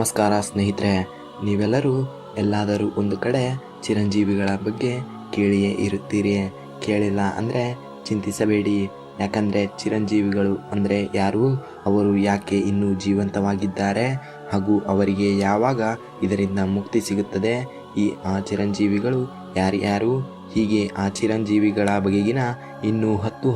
ನಮಸ್ಕಾರ ಸ್ನೇಹಿತರೆ, ನೀವೆಲ್ಲರೂ ಎಲ್ಲಾದರೂ ಒಂದು ಕಡೆ ಚಿರಂಜೀವಿಗಳ ಬಗ್ಗೆ ಕೇಳಿಯೇ ಇರುತ್ತೀರಿ. ಕೇಳಿಲ್ಲ ಅಂದರೆ ಚಿಂತಿಸಬೇಡಿ, ಯಾಕಂದರೆ ಚಿರಂಜೀವಿಗಳು ಅಂದರೆ ಯಾರು, ಅವರು ಯಾಕೆ ಇನ್ನೂ ಜೀವಂತವಾಗಿದ್ದಾರೆ ಹಾಗೂ ಅವರಿಗೆ ಯಾವಾಗ ಇದರಿಂದ ಮುಕ್ತಿ ಸಿಗುತ್ತದೆ, ಆ ಚಿರಂಜೀವಿಗಳು ಯಾರ್ಯಾರು, ಹೀಗೆ ಆ ಚಿರಂಜೀವಿಗಳ ಬಗೆಗಿನ ಇನ್ನೂ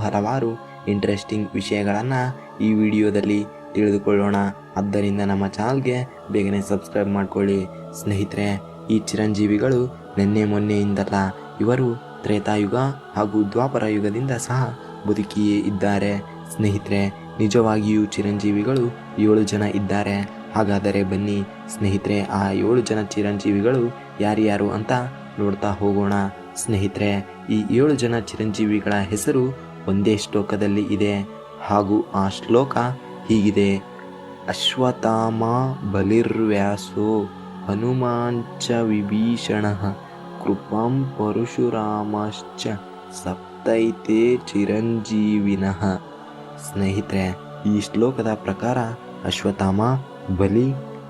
ಹಲವಾರು ಇಂಟ್ರೆಸ್ಟಿಂಗ್ ವಿಷಯಗಳನ್ನು ಈ ವಿಡಿಯೋದಲ್ಲಿ ತಿಳಿದುಕೊಳ್ಳೋಣ. ಆದ್ದರಿಂದ ನಮ್ಮ ಚಾನಲ್ಗೆ ಬೇಗನೆ ಸಬ್ಸ್ಕ್ರೈಬ್ ಮಾಡಿಕೊಳ್ಳಿ. ಸ್ನೇಹಿತರೆ, ಈ ಚಿರಂಜೀವಿಗಳು ನಿನ್ನೆ ಮೊನ್ನೆಯಿಂದಲ್ಲ, ಇವರು ತ್ರೇತಾಯುಗ ಹಾಗೂ ದ್ವಾಪರ ಯುಗದಿಂದ ಸಹ ಬದುಕಿಯೇ ಇದ್ದಾರೆ. ಸ್ನೇಹಿತರೆ, ನಿಜವಾಗಿಯೂ ಚಿರಂಜೀವಿಗಳು 7 ಜನ ಇದ್ದಾರೆ. ಹಾಗಾದರೆ ಬನ್ನಿ ಸ್ನೇಹಿತರೆ, ಆ 7 ಜನ ಚಿರಂಜೀವಿಗಳು ಯಾರ್ಯಾರು ಅಂತ ನೋಡ್ತಾ ಹೋಗೋಣ. ಸ್ನೇಹಿತರೆ, ಈ 7 ಜನ ಚಿರಂಜೀವಿಗಳ ಹೆಸರು ಒಂದೇ ಶ್ಲೋಕದಲ್ಲಿ ಇದೆ ಹಾಗೂ ಆ ಶ್ಲೋಕ ಹೀಗಿದೆ: ಅಶ್ವತ್ಥಾಮ ಬಲಿರ್ವ್ಯಾಸೋ ಹನುಮಾಂಚ ವಿಭೀಷಣಃ ಕೃಪಾಂ ಪರಶುರಾಮಶ್ಚ ಸಪ್ತೈತೆ ಚಿರಂಜೀವಿನಃ. ಸ್ನೇಹಿತರೆ, ಈ ಶ್ಲೋಕದ ಪ್ರಕಾರ ಅಶ್ವತ್ಥಾಮ, ಬಲಿ,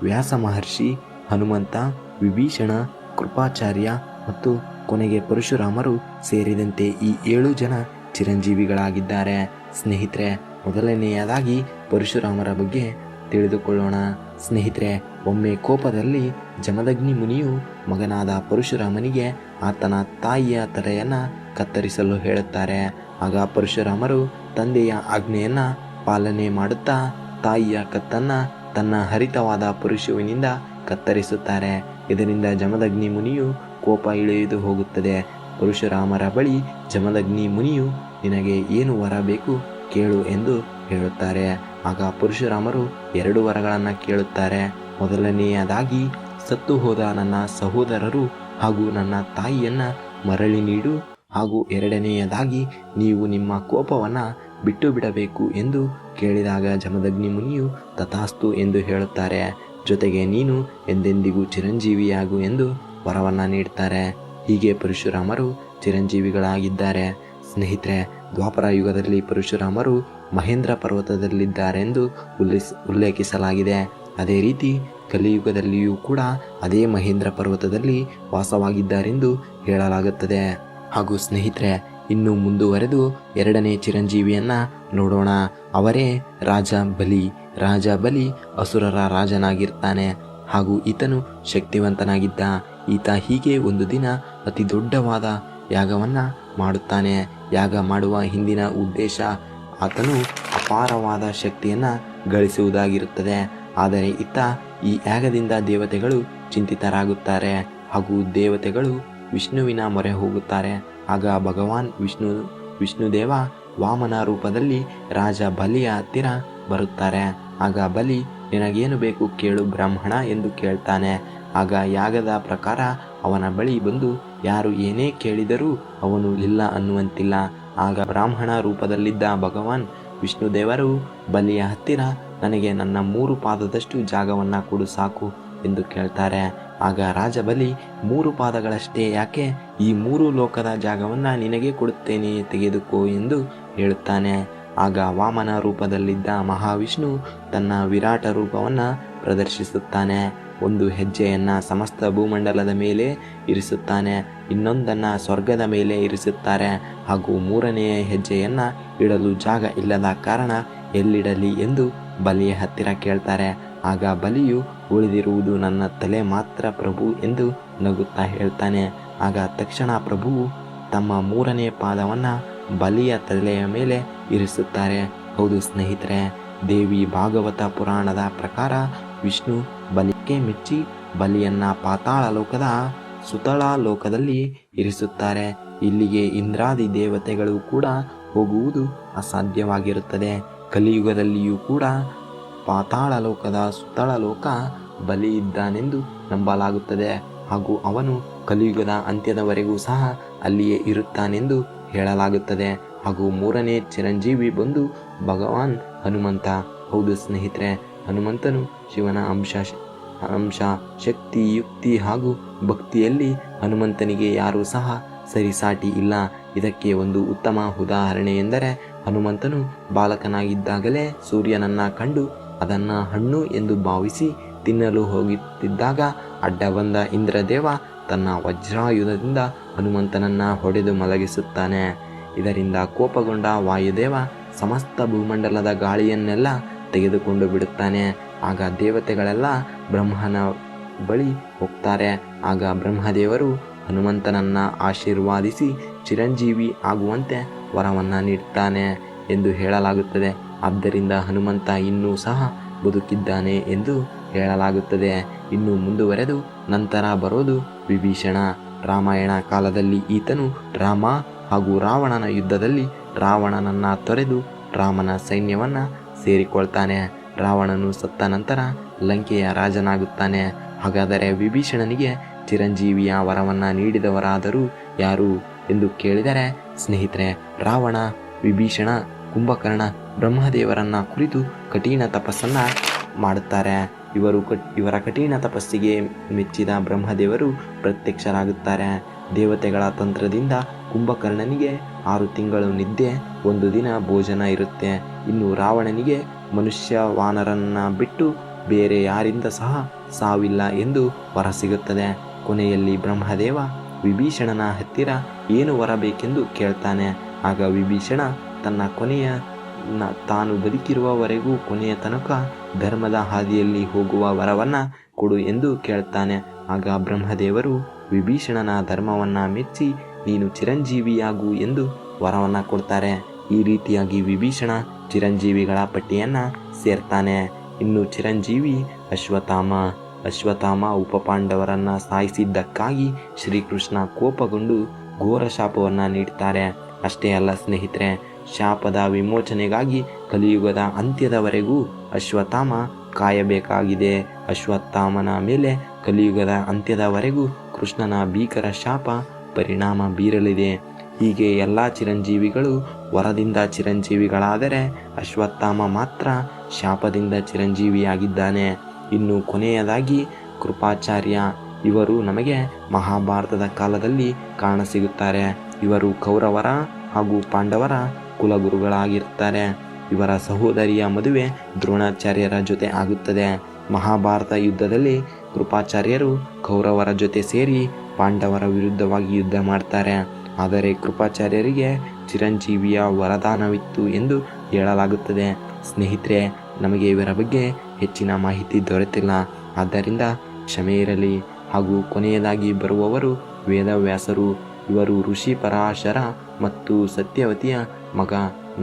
ವ್ಯಾಸ ಮಹರ್ಷಿ, ಹನುಮಂತ, ವಿಭೀಷಣ, ಕೃಪಾಚಾರ್ಯ ಮತ್ತು ಕೊನೆಗೆ ಪರಶುರಾಮರು ಸೇರಿದಂತೆ ಈ 7 ಜನ ಚಿರಂಜೀವಿಗಳಾಗಿದ್ದಾರೆ. ಸ್ನೇಹಿತರೆ, ಮೊದಲನೆಯದಾಗಿ ಪರಶುರಾಮರ ಬಗ್ಗೆ ತಿಳಿದುಕೊಳ್ಳೋಣ. ಸ್ನೇಹಿತರೆ, ಒಮ್ಮೆ ಕೋಪದಲ್ಲಿ ಜಮದಗ್ನಿ ಮುನಿಯು ಮಗನಾದ ಪರಶುರಾಮನಿಗೆ ಆತನ ತಾಯಿಯ ತಲೆಯನ್ನು ಕತ್ತರಿಸಲು ಹೇಳುತ್ತಾರೆ. ಆಗ ಪರಶುರಾಮರು ತಂದೆಯ ಆಜ್ಞೆಯನ್ನು ಪಾಲನೆ ಮಾಡುತ್ತಾ ತಾಯಿಯ ಕತ್ತನ್ನು ತನ್ನ ಹರಿತವಾದ ಪರಶುವಿನಿಂದ ಕತ್ತರಿಸುತ್ತಾರೆ. ಇದರಿಂದ ಜಮದಗ್ನಿ ಮುನಿಯು ಕೋಪ ಇಳಿದು ಹೋಗುತ್ತದೆ. ಪರಶುರಾಮರ ಬಳಿ ಜಮದಗ್ನಿ ಮುನಿಯು ನಿನಗೆ ಏನು ವರ ಬೇಕು ಕೇಳು ಎಂದು ಹೇಳುತ್ತಾರೆ. ಆಗ ಪರಶುರಾಮರು 2 ವರಗಳನ್ನು ಕೇಳುತ್ತಾರೆ. ಮೊದಲನೆಯದಾಗಿ, ಸತ್ತು ಹೋದ ನನ್ನ ಸಹೋದರರು ಹಾಗೂ ನನ್ನ ತಾಯಿಯನ್ನು ಮರಳಿ ನೀಡು, ಹಾಗೂ ಎರಡನೆಯದಾಗಿ, ನೀವು ನಿಮ್ಮ ಕೋಪವನ್ನು ಬಿಟ್ಟು ಬಿಡಬೇಕು ಎಂದು ಕೇಳಿದಾಗ ಜಮದಗ್ನಿ ಮುನಿಯು ತಥಾಸ್ತು ಎಂದು ಹೇಳುತ್ತಾರೆ. ಜೊತೆಗೆ ನೀನು ಎಂದೆಂದಿಗೂ ಚಿರಂಜೀವಿಯಾಗು ಎಂದು ವರವನ್ನು ನೀಡ್ತಾರೆ. ಹೀಗೆ ಪರಶುರಾಮರು ಚಿರಂಜೀವಿಗಳಾಗಿದ್ದಾರೆ. ಸ್ನೇಹಿತರೆ, ದ್ವಾಪರ ಯುಗದಲ್ಲಿ ಪರಶುರಾಮರು ಮಹೇಂದ್ರ ಪರ್ವತದಲ್ಲಿದ್ದಾರೆಂದು ಉಲ್ಲೇಖಿಸಲಾಗಿದೆ. ಅದೇ ರೀತಿ ಕಲಿಯುಗದಲ್ಲಿಯೂ ಕೂಡ ಅದೇ ಮಹೇಂದ್ರ ಪರ್ವತದಲ್ಲಿ ವಾಸವಾಗಿದ್ದಾರೆಂದು ಹೇಳಲಾಗುತ್ತದೆ. ಹಾಗೂ ಸ್ನೇಹಿತರೆ, ಇನ್ನು ಮುಂದುವರೆದು 2ನೇ ಚಿರಂಜೀವಿಯನ್ನು ನೋಡೋಣ. ಅವರೇ ರಾಜ ಬಲಿ. ರಾಜ ಬಲಿ ಅಸುರರ ರಾಜನಾಗಿರ್ತಾನೆ ಹಾಗೂ ಈತನು ಶಕ್ತಿವಂತನಾಗಿದ್ದ. ಈತ ಹೀಗೆ ಒಂದು ದಿನ ಅತಿ ದೊಡ್ಡವಾದ ಯಾಗವನ್ನು ಮಾಡುತ್ತಾನೆ. ಯಾಗ ಮಾಡುವ ಹಿಂದಿನ ಉದ್ದೇಶ ಆತನು ಅಪಾರವಾದ ಶಕ್ತಿಯನ್ನು ಗಳಿಸುವುದಾಗಿರುತ್ತದೆ. ಆದರೆ ಈತ ಈ ಯಾಗದಿಂದ ದೇವತೆಗಳು ಚಿಂತಿತರಾಗುತ್ತಾರೆ ಹಾಗೂ ದೇವತೆಗಳು ವಿಷ್ಣುವಿನ ಮೊರೆ ಹೋಗುತ್ತಾರೆ. ಆಗ ಭಗವಾನ್ ವಿಷ್ಣುದೇವ ವಾಮನ ರೂಪದಲ್ಲಿ ರಾಜ ಬಲಿಯ ಹತ್ತಿರ ಬರುತ್ತಾರೆ. ಆಗ ಬಲಿ, ನಿನಗೇನು ಬೇಕು ಕೇಳು ಬ್ರಾಹ್ಮಣ ಎಂದು ಕೇಳ್ತಾನೆ. ಆಗ ಯಾಗದ ಪ್ರಕಾರ ಅವನ ಬಳಿ ಬಂದು ಯಾರು ಏನೇ ಕೇಳಿದರೂ ಅವನು ಇಲ್ಲ ಅನ್ನುವಂತಿಲ್ಲ. ಆಗ ಬ್ರಾಹ್ಮಣ ರೂಪದಲ್ಲಿದ್ದ ಭಗವಾನ್ ವಿಷ್ಣುದೇವರು ಬಲಿಯ ಹತ್ತಿರ, ನನಗೆ ನನ್ನ 3 ಪಾದದಷ್ಟು ಜಾಗವನ್ನು ಕೊಡು ಸಾಕು ಎಂದು ಕೇಳ್ತಾರೆ. ಆಗ ರಾಜ ಬಲಿ, 3 ಪಾದಗಳಷ್ಟೇ ಯಾಕೆ, ಈ 3 ಲೋಕದ ಜಾಗವನ್ನು ನಿನಗೆ ಕೊಡುತ್ತೇನೆ, ತೆಗೆದುಕೋ ಎಂದು ಹೇಳುತ್ತಾನೆ. ಆಗ ವಾಮನ ರೂಪದಲ್ಲಿದ್ದ ಮಹಾವಿಷ್ಣು ತನ್ನ ವಿರಾಟ ರೂಪವನ್ನು ಪ್ರದರ್ಶಿಸುತ್ತಾನೆ. ಒಂದು ಹೆಜ್ಜೆಯನ್ನು ಸಮಸ್ತ ಭೂಮಂಡಲದ ಮೇಲೆ ಇರಿಸುತ್ತಾನೆ, ಇನ್ನೊಂದನ್ನು ಸ್ವರ್ಗದ ಮೇಲೆ ಇರಿಸುತ್ತಾರೆ ಹಾಗೂ 3ನೆಯ ಹೆಜ್ಜೆಯನ್ನು ಇಡಲು ಜಾಗ ಇಲ್ಲದ ಕಾರಣ ಎಲ್ಲಿಡಲಿ ಎಂದು ಬಲಿಯ ಹತ್ತಿರ ಕೇಳ್ತಾರೆ. ಆಗ ಬಲಿಯು, ಉಳಿದಿರುವುದು ನನ್ನ ತಲೆ ಮಾತ್ರ ಪ್ರಭು ಎಂದು ನಗುತ್ತಾ ಹೇಳ್ತಾನೆ. ಆಗ ತಕ್ಷಣ ಪ್ರಭುವು ತಮ್ಮ 3ನೇ ಪಾದವನ್ನು ಬಲಿಯ ತಲೆಯ ಮೇಲೆ ಇರಿಸುತ್ತಾರೆ. ಹೌದು ಸ್ನೇಹಿತರೆ, ದೇವಿ ಭಾಗವತ ಪುರಾಣದ ಪ್ರಕಾರ ವಿಷ್ಣು ಬಲಿಗೆ ಮೆಚ್ಚಿ ಬಲಿಯನ್ನು ಪಾತಾಳ ಲೋಕದ ಸುತಳ ಲೋಕದಲ್ಲಿ ಇರಿಸುತ್ತಾರೆ. ಇಲ್ಲಿಗೆ ಇಂದ್ರಾದಿ ದೇವತೆಗಳು ಕೂಡ ಹೋಗುವುದು ಅಸಾಧ್ಯವಾಗಿರುತ್ತದೆ. ಕಲಿಯುಗದಲ್ಲಿಯೂ ಕೂಡ ಪಾತಾಳ ಲೋಕದ ಸುತಳ ಲೋಕ ಬಲಿ ಇದ್ದಾನೆಂದು ನಂಬಲಾಗುತ್ತದೆ ಹಾಗೂ ಅವನು ಕಲಿಯುಗದ ಅಂತ್ಯದವರೆಗೂ ಸಹ ಅಲ್ಲಿಯೇ ಇರುತ್ತಾನೆಂದು ಹೇಳಲಾಗುತ್ತದೆ. ಹಾಗೂ 3ನೇ ಚಿರಂಜೀವಿ ಬಂದು ಭಗವಾನ್ ಹನುಮಂತ. ಹೌದು ಸ್ನೇಹಿತರೆ, ಹನುಮಂತನು ಶಿವನ ಅಂಶ, ಶಕ್ತಿ, ಯುಕ್ತಿ ಹಾಗೂ ಭಕ್ತಿಯಲ್ಲಿ ಹನುಮಂತನಿಗೆ ಯಾರೂ ಸಹ ಸರಿಸಾಟಿ ಇಲ್ಲ. ಇದಕ್ಕೆ ಒಂದು ಉತ್ತಮ ಉದಾಹರಣೆ ಎಂದರೆ, ಹನುಮಂತನು ಬಾಲಕನಾಗಿದ್ದಾಗಲೇ ಸೂರ್ಯನನ್ನು ಕಂಡು ಅದನ್ನು ಹಣ್ಣು ಎಂದು ಭಾವಿಸಿ ತಿನ್ನಲು ಹೋಗುತ್ತಿದ್ದಾಗ ಅಡ್ಡ ಬಂದ ಇಂದ್ರದೇವ ತನ್ನ ವಜ್ರಾಯುಧದಿಂದ ಹನುಮಂತನನ್ನ ಹೊಡೆದು ಮಲಗಿಸುತ್ತಾನೆ. ಇದರಿಂದ ಕೋಪಗೊಂಡ ವಾಯುದೇವ ಸಮಸ್ತ ಭೂಮಂಡಲದ ಗಾಳಿಯನ್ನೆಲ್ಲ ತೆಗೆದುಕೊಂಡು ಬಿಡುತ್ತಾನೆ. ಆಗ ದೇವತೆಗಳೆಲ್ಲ ಬ್ರಹ್ಮನ ಬಳಿ ಹೋಗ್ತಾರೆ. ಆಗ ಬ್ರಹ್ಮದೇವರು ಹನುಮಂತನನ್ನ ಆಶೀರ್ವಾದಿಸಿ ಚಿರಂಜೀವಿ ಆಗುವಂತೆ ವರವನ್ನ ನೀಡುತ್ತಾನೆ ಎಂದು ಹೇಳಲಾಗುತ್ತದೆ. ಆದ್ದರಿಂದ ಹನುಮಂತ ಇನ್ನೂ ಸಹ ಬದುಕಿದ್ದಾನೆ ಎಂದು ಹೇಳಲಾಗುತ್ತದೆ. ಇನ್ನು ಮುಂದುವರೆದು ನಂತರ ಬರೋದು ವಿಭೀಷಣ. ರಾಮಾಯಣ ಕಾಲದಲ್ಲಿ ಈತನು ರಾಮ ಹಾಗೂ ರಾವಣನ ಯುದ್ಧದಲ್ಲಿ ರಾವಣನನ್ನ ತೊರೆದು ರಾಮನ ಸೈನ್ಯವನ್ನ ಸೇರಿಕೊಳ್ತಾನೆ. ರಾವಣನು ಸತ್ತ ನಂತರ ಲಂಕೆಯ ರಾಜನಾಗುತ್ತಾನೆ. ಹಾಗಾದರೆ ವಿಭೀಷಣನಿಗೆ ಚಿರಂಜೀವಿಯ ವರವನ್ನ ನೀಡಿದವರಾದರೂ ಯಾರು ಎಂದು ಕೇಳಿದರೆ ಸ್ನೇಹಿತರೆ, ರಾವಣ, ವಿಭೀಷಣ, ಕುಂಭಕರ್ಣ ಬ್ರಹ್ಮದೇವರನ್ನ ಕುರಿತು ಕಠಿಣ ತಪಸ್ಸನ್ನ ಮಾಡುತ್ತಾರೆ. ಇವರ ಕಠಿಣ ತಪಸ್ಸಿಗೆ ಮೆಚ್ಚಿದ ಬ್ರಹ್ಮದೇವರು ಪ್ರತ್ಯಕ್ಷರಾಗುತ್ತಾರೆ. ದೇವತೆಗಳ ತಂತ್ರದಿಂದ ಕುಂಭಕರ್ಣನಿಗೆ 6 ತಿಂಗಳು ನಿದ್ದೆ, 1 ದಿನ ಭೋಜನ ಇರುತ್ತೆ. ಇನ್ನು ರಾವಣನಿಗೆ ಮನುಷ್ಯ ವಾನರನ್ನ ಬಿಟ್ಟು ಬೇರೆ ಯಾರಿಂದ ಸಹ ಸಾವಿಲ್ಲ ಎಂದು ವರ ಸಿಗುತ್ತದೆ. ಕೊನೆಯಲ್ಲಿ ಬ್ರಹ್ಮದೇವ ವಿಭೀಷಣನ ಹತ್ತಿರ ಏನು ವರ ಬೇಕೆಂದು ಕೇಳ್ತಾನೆ. ಆಗ ವಿಭೀಷಣ ತನ್ನ ತಾನು ಬದುಕಿರುವವರೆಗೂ ಕೊನೆಯ ತನಕ ಧರ್ಮದ ಹಾದಿಯಲ್ಲಿ ಹೋಗುವ ವರವನ್ನ ಕೊಡು ಎಂದು ಕೇಳ್ತಾನೆ. ಆಗ ಬ್ರಹ್ಮದೇವರು ವಿಭೀಷಣನ ಧರ್ಮವನ್ನ ಮೆಚ್ಚಿ ನೀನು ಚಿರಂಜೀವಿಯಾಗು ಎಂದು ವರವನ್ನ ಕೊಡ್ತಾರೆ. ಈ ರೀತಿಯಾಗಿ ವಿಭೀಷಣ ಚಿರಂಜೀವಿಗಳ ಪಟ್ಟಿಯನ್ನ ಸೇರ್ತಾನೆ. ಇನ್ನು ಚಿರಂಜೀವಿ ಅಶ್ವತ್ಥಾಮ ಉಪಪಾಂಡವರನ್ನ ಸಾಯಿಸಿದ್ದಕ್ಕಾಗಿ ಶ್ರೀಕೃಷ್ಣ ಕೋಪಗೊಂಡು ಘೋರ ಶಾಪವನ್ನ ನೀಡ್ತಾರೆ. ಅಷ್ಟೇ ಅಲ್ಲ ಸ್ನೇಹಿತರೆ, ಶಾಪದ ವಿಮೋಚನೆಗಾಗಿ ಕಲಿಯುಗದ ಅಂತ್ಯದವರೆಗೂ ಅಶ್ವತ್ಥಾಮ ಕಾಯಬೇಕಾಗಿದೆ. ಅಶ್ವತ್ಥಾಮನ ಮೇಲೆ ಕಲಿಯುಗದ ಅಂತ್ಯದವರೆಗೂ ಕೃಷ್ಣನ ಭೀಕರ ಶಾಪ ಪರಿಣಾಮ ಬೀರಲಿದೆ. ಹೀಗೆ ಎಲ್ಲ ಚಿರಂಜೀವಿಗಳು ವರದಿಂದ ಚಿರಂಜೀವಿಗಳಾದರೆ ಅಶ್ವತ್ಥಾಮ ಮಾತ್ರ ಶಾಪದಿಂದ ಚಿರಂಜೀವಿಯಾಗಿದ್ದಾನೆ. ಇನ್ನು ಕೊನೆಯದಾಗಿ ಕೃಪಾಚಾರ್ಯ. ಇವರು ನಮಗೆ ಮಹಾಭಾರತದ ಕಾಲದಲ್ಲಿ ಕಾಣಸಿಗುತ್ತಾರೆ. ಇವರು ಕೌರವರ ಹಾಗೂ ಪಾಂಡವರ ಕುಲಗುರುಗಳಾಗಿರುತ್ತಾರೆ. ಇವರ ಸಹೋದರಿಯ ಮದುವೆ ದ್ರೋಣಾಚಾರ್ಯರ ಜೊತೆ ಆಗುತ್ತದೆ. ಮಹಾಭಾರತ ಯುದ್ಧದಲ್ಲಿ ಕೃಪಾಚಾರ್ಯರು ಕೌರವರ ಜೊತೆ ಸೇರಿ ಪಾಂಡವರ ವಿರುದ್ಧವಾಗಿ ಯುದ್ಧ ಮಾಡ್ತಾರೆ. ಆದರೆ ಕೃಪಾಚಾರ್ಯರಿಗೆ ಚಿರಂಜೀವಿಯ ವರದಾನವಿತ್ತು ಎಂದು ಹೇಳಲಾಗುತ್ತದೆ. ಸ್ನೇಹಿತರೆ, ನಮಗೆ ಇವರ ಬಗ್ಗೆ ಹೆಚ್ಚಿನ ಮಾಹಿತಿ ದೊರೆತಿಲ್ಲ, ಆದ್ದರಿಂದ ಕ್ಷಮೆ ಇರಲಿ. ಹಾಗೂ ಕೊನೆಯದಾಗಿ ಬರುವವರು ವೇದವ್ಯಾಸರು. ಇವರು ಋಷಿ ಪರಾಶರ ಮತ್ತು ಸತ್ಯವತಿಯ ಮಗ.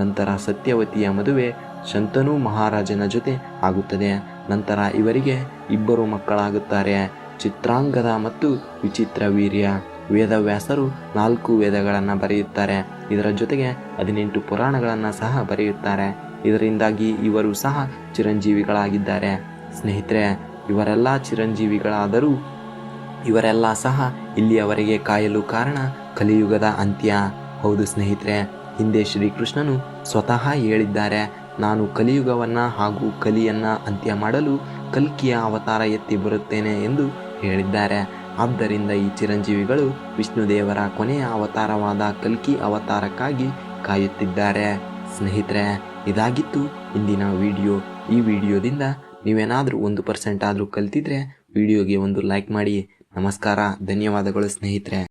ನಂತರ ಸತ್ಯವತಿಯ ಮದುವೆ ಶಂತನು ಮಹಾರಾಜನ ಜೊತೆ ಆಗುತ್ತದೆ. ನಂತರ ಇವರಿಗೆ 2 ಮಕ್ಕಳಾಗುತ್ತಾರೆ, ಚಿತ್ರಾಂಗದ ಮತ್ತು ವಿಚಿತ್ರ ವೀರ್ಯ. ವೇದವ್ಯಾಸರು 4 ವೇದಗಳನ್ನು ಬರೆಯುತ್ತಾರೆ. ಇದರ ಜೊತೆಗೆ 18 ಪುರಾಣಗಳನ್ನು ಸಹ ಬರೆಯುತ್ತಾರೆ. ಇದರಿಂದಾಗಿ ಇವರು ಸಹ ಚಿರಂಜೀವಿಗಳಾಗಿದ್ದಾರೆ. ಸ್ನೇಹಿತರೆ, ಇವರೆಲ್ಲ ಚಿರಂಜೀವಿಗಳಾದರೂ ಇವರೆಲ್ಲ ಸಹ ಇಲ್ಲಿಯವರೆಗೆ ಕಾಯಲು ಕಾರಣ ಕಲಿಯುಗದ ಅಂತ್ಯ. ಹೌದು ಸ್ನೇಹಿತರೆ, ಹಿಂದೆ ಶ್ರೀಕೃಷ್ಣನು ಸ್ವತಃ ಹೇಳಿದ್ದಾರೆ, ನಾನು ಕಲಿಯುಗವನ್ನ ಹಾಗೂ ಕಲಿಯನ್ನ ಅಂತ್ಯ ಮಾಡಲು ಕಲ್ಕಿಯ ಅವತಾರ ಎತ್ತಿ ಬರುತ್ತೇನೆ ಎಂದು ಹೇಳಿದ್ದಾರೆ. ಆದ್ದರಿಂದ ಈ ಚಿರಂಜೀವಿಗಳು ವಿಷ್ಣುದೇವರ ಕೊನೆಯ ಅವತಾರವಾದ ಕಲ್ಕಿ ಅವತಾರಕ್ಕಾಗಿ ಕಾಯುತ್ತಿದ್ದಾರೆ. ಸ್ನೇಹಿತರೆ, ಇದಾಗಿತ್ತು ಇಂದಿನ ವಿಡಿಯೋ. ಈ ವಿಡಿಯೋದಿಂದ ನೀವೇನಾದರೂ 1% ಆದರೂ ಕಲ್ತಿದ್ರೆ ವಿಡಿಯೋಗೆ ಒಂದು ಲೈಕ್ ಮಾಡಿ. ನಮಸ್ಕಾರ, ಧನ್ಯವಾದಗಳು ಸ್ನೇಹಿತರೆ.